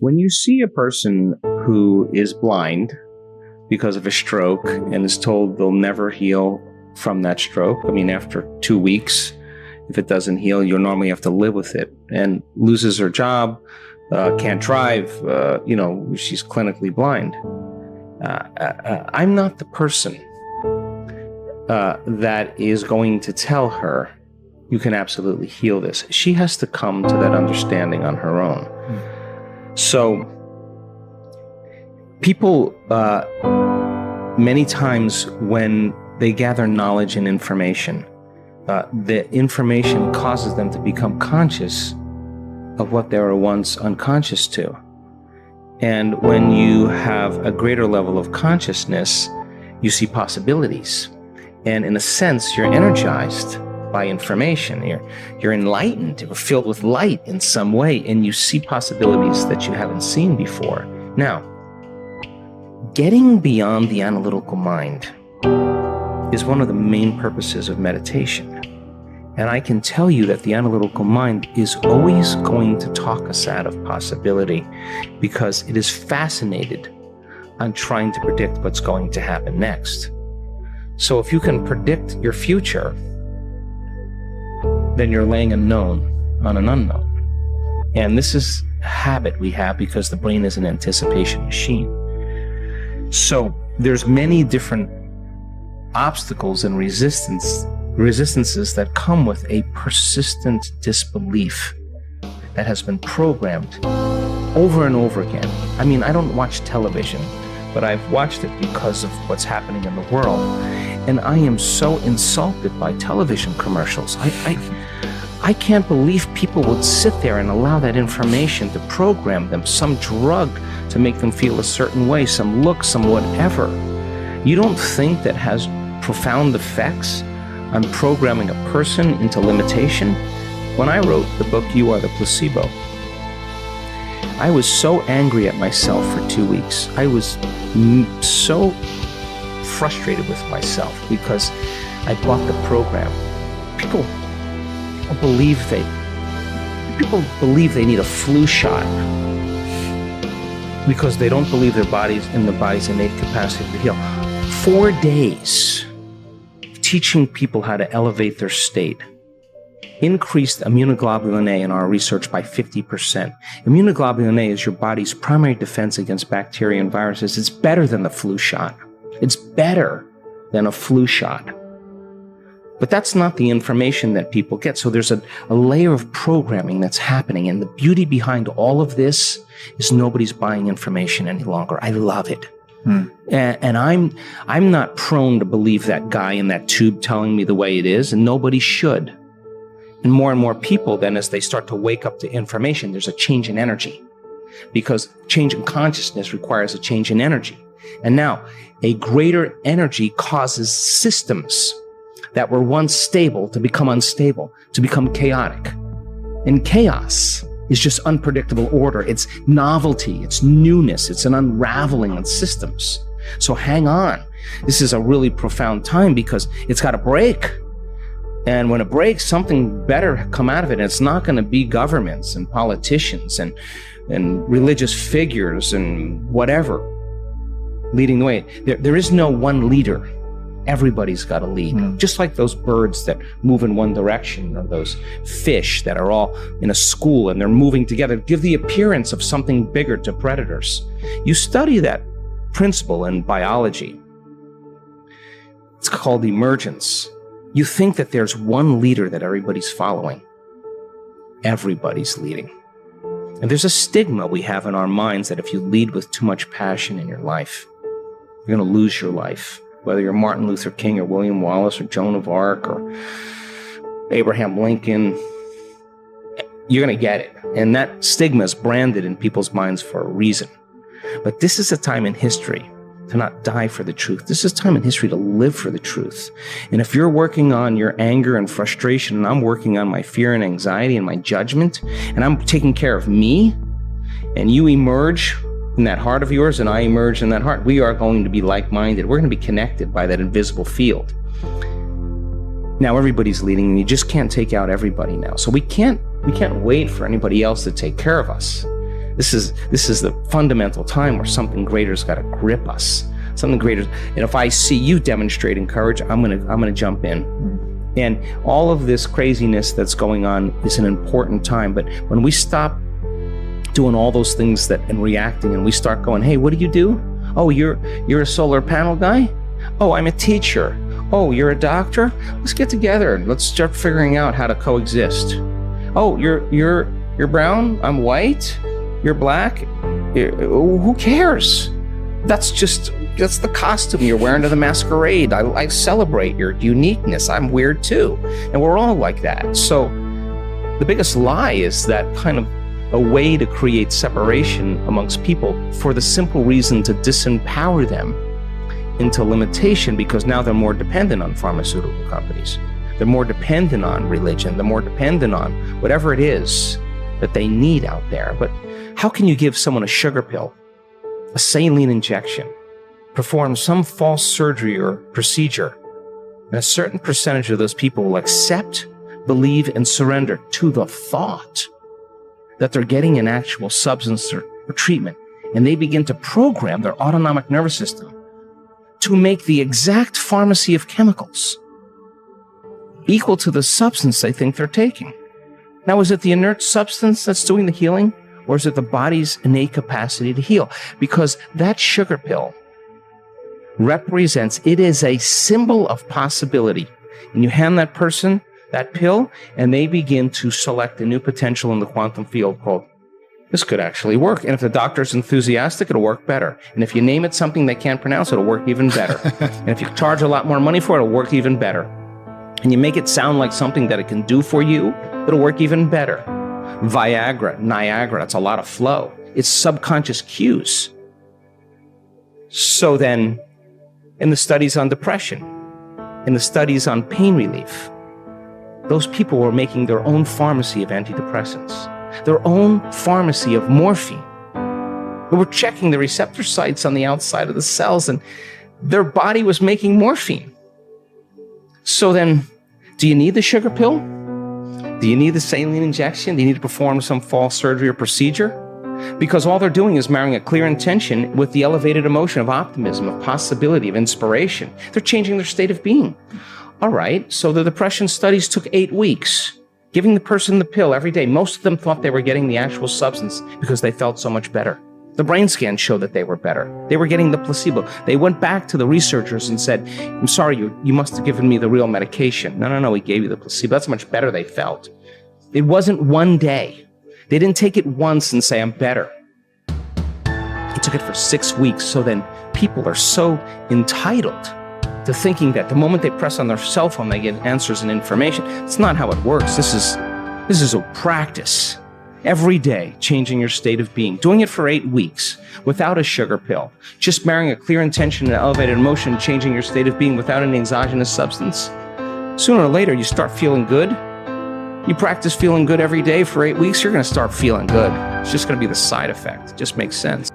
When you see a person who is blind because of a stroke and is told they'll never heal from that stroke, I mean, after 2 weeks, if it doesn't heal, you'll normally have to live with it, and loses her job, can't drive, she's clinically blind. I'm not the person that is going to tell her, you can absolutely heal this. She has to come to that understanding on her own. So people, many times when they gather knowledge and information, the information causes them to become conscious of what they were once unconscious to. And when you have a greater level of consciousness, you see possibilities. And in a sense, you're energized by information. You're enlightened, you're filled with light in some way, and you see possibilities that you haven't seen before. Now, getting beyond the analytical mind is one of the main purposes of meditation. And I can tell you that the analytical mind is always going to talk us out of possibility because it is fascinated on trying to predict what's going to happen next. So if you can predict your future, then you're laying a known on an unknown. And this is a habit we have because the brain is an anticipation machine. So there's many different obstacles and resistances that come with a persistent disbelief that has been programmed over and over again. I mean, I don't watch television, but I've watched it because of what's happening in the world. And I am so insulted by television commercials. I can't believe people would sit there and allow that information to program them, some drug to make them feel a certain way, some look, some whatever. You don't think that has profound effects on programming a person into limitation? When I wrote the book, You Are the Placebo, I was so angry at myself for 2 weeks. I was so frustrated with myself because I bought the program. People believe they need a flu shot because they don't believe their body's innate capacity to heal. 4 days teaching people how to elevate their state increased immunoglobulin A in our research by 50%. Immunoglobulin A is your body's primary defense against bacteria and viruses. It's better than the flu shot. It's better than a flu shot. But that's not the information that people get. So there's a layer of programming that's happening. And the beauty behind all of this is nobody's buying information any longer. I love it. And I'm not prone to believe that guy in that tube telling me the way it is, and nobody should. And more people then, as they start to wake up to information, there's a change in energy. Because change in consciousness requires a change in energy. And now, a greater energy causes systems that were once stable to become unstable, to become chaotic. And chaos is just unpredictable order. It's novelty, it's newness, it's an unraveling of systems. So hang on. This is a really profound time because it's got to break. And when it breaks, something better come out of it. And it's not going to be governments and politicians and religious figures and whatever leading the way. There is no one leader. Everybody's got to lead. Just like those birds that move in one direction, or those fish that are all in a school and they're moving together, give the appearance of something bigger to predators. You study that principle in biology. It's called emergence. You think that there's one leader that everybody's following. Everybody's leading. And there's a stigma we have in our minds that if you lead with too much passion in your life, you're going to lose your life. Whether you're Martin Luther King or William Wallace or Joan of Arc or Abraham Lincoln, you're going to get it. And that stigma is branded in people's minds for a reason. But this is a time in history to not die for the truth. This is time in history to live for the truth. And if you're working on your anger and frustration, and I'm working on my fear and anxiety and my judgment, and I'm taking care of me, and you emerge in that heart of yours, and I emerge in that heart, we are going to be like-minded. We're going to be connected by that invisible field. Now everybody's leading, and you just can't take out everybody now. So we can't wait for anybody else to take care of us. This is the fundamental time where something greater's got to grip us. Something greater. And if I see you demonstrating courage, I'm gonna jump in. And all of this craziness that's going on is an important time. But when we stop doing all those things and reacting, and we start going, hey, what do you do? Oh, you're a solar panel guy? Oh, I'm a teacher. Oh, you're a doctor? Let's get together and let's start figuring out how to coexist. Oh, you're brown, I'm white, you're black. Who cares? That's the costume you're wearing to the masquerade. I celebrate your uniqueness. I'm weird too. And we're all like that. So the biggest lie is that kind of a way to create separation amongst people for the simple reason to disempower them into limitation, because now they're more dependent on pharmaceutical companies. They're more dependent on religion. They're more dependent on whatever it is that they need out there. But how can you give someone a sugar pill, a saline injection, perform some false surgery or procedure, and a certain percentage of those people will accept, believe, and surrender to the thought that they're getting an actual substance or treatment, and they begin to program their autonomic nervous system to make the exact pharmacy of chemicals equal to the substance they think they're taking. Now, is it the inert substance that's doing the healing, or is it the body's innate capacity to heal? Because that sugar pill represents, it is a symbol of possibility. And you hand that person that pill, and they begin to select a new potential in the quantum field called, this could actually work. And if the doctor's enthusiastic, it'll work better. And if you name it something they can't pronounce, it'll work even better. And if you charge a lot more money for it, it'll work even better. And you make it sound like something that it can do for you, it'll work even better. Viagra, Niagara, it's a lot of flow. It's subconscious cues. So then, in the studies on depression, in the studies on pain relief, those people were making their own pharmacy of antidepressants, their own pharmacy of morphine. They were checking the receptor sites on the outside of the cells, and their body was making morphine. So then, do you need the sugar pill? Do you need the saline injection? Do you need to perform some false surgery or procedure? Because all they're doing is marrying a clear intention with the elevated emotion of optimism, of possibility, of inspiration. They're changing their state of being. All right, so the depression studies took 8 weeks, giving the person the pill every day. Most of them thought they were getting the actual substance because they felt so much better. The brain scans showed that they were better. They were getting the placebo. They went back to the researchers and said, I'm sorry, you must have given me the real medication. No, we gave you the placebo. That's how much better they felt. It wasn't one day. They didn't take it once and say, I'm better. They took it for 6 weeks. So then people are so entitled to thinking that the moment they press on their cell phone, they get answers and information. It's not how it works. This is a practice. Every day, changing your state of being, doing it for 8 weeks without a sugar pill, just marrying a clear intention and elevated emotion, changing your state of being without any exogenous substance. Sooner or later, you start feeling good. You practice feeling good every day for 8 weeks, you're going to start feeling good. It's just going to be the side effect. It just makes sense.